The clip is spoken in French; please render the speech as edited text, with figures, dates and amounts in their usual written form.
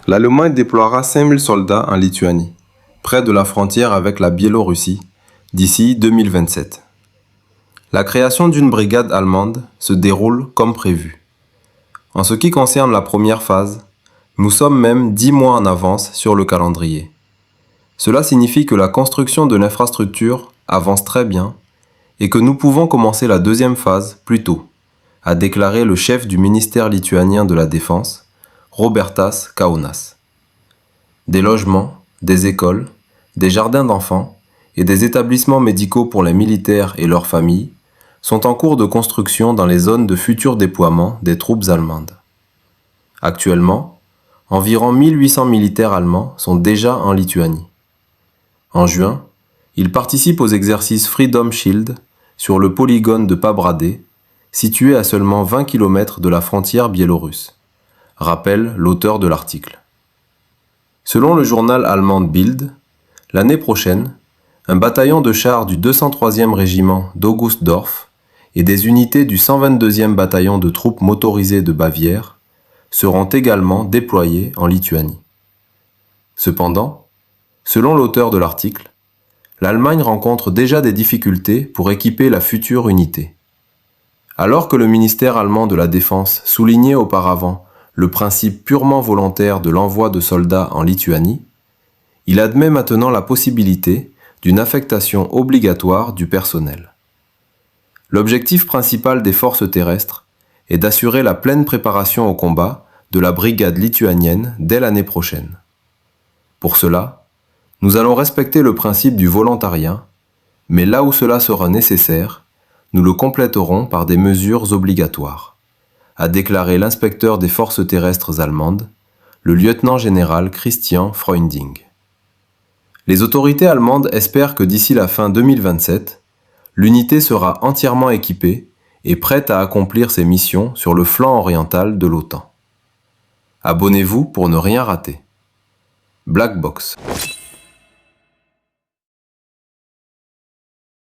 L'Allemagne déploiera 5000 soldats en Lituanie, près de la frontière avec la Biélorussie, d'ici 2027. La création d'une brigade allemande se déroule comme prévu. En ce qui concerne la première phase, nous sommes même 10 mois en avance sur le calendrier. Cela signifie que la construction de l'infrastructure avance très bien et que nous pouvons commencer la deuxième phase plus tôt, a déclaré le chef du ministère lituanien de la Défense, Robertas Kaunas. Des logements, des écoles, des jardins d'enfants et des établissements médicaux pour les militaires et leurs familles sont en cours de construction dans les zones de futur déploiement des troupes allemandes. Actuellement, environ 1800 militaires allemands sont déjà en Lituanie. En juin, ils participent aux exercices Freedom Shield sur le polygone de Pabradé, situé à seulement 20 km de la frontière biélorusse, rappelle l'auteur de l'article. Selon le journal allemand Bild, l'année prochaine, un bataillon de chars du 203e régiment d'Augustdorf et des unités du 122e bataillon de troupes motorisées de Bavière seront également déployés en Lituanie. Cependant, selon l'auteur de l'article, l'Allemagne rencontre déjà des difficultés pour équiper la future unité. Alors que le ministère allemand de la Défense soulignait auparavant le principe purement volontaire de l'envoi de soldats en Lituanie, il admet maintenant la possibilité d'une affectation obligatoire du personnel. L'objectif principal des forces terrestres est d'assurer la pleine préparation au combat de la brigade lituanienne dès l'année prochaine. Pour cela, nous allons respecter le principe du volontariat, mais là où cela sera nécessaire, nous le compléterons par des mesures obligatoires, a déclaré l'inspecteur des forces terrestres allemandes, le lieutenant-général Christian Freunding. Les autorités allemandes espèrent que d'ici la fin 2027, l'unité sera entièrement équipée et prête à accomplir ses missions sur le flanc oriental de l'OTAN. Abonnez-vous pour ne rien rater. Black Box.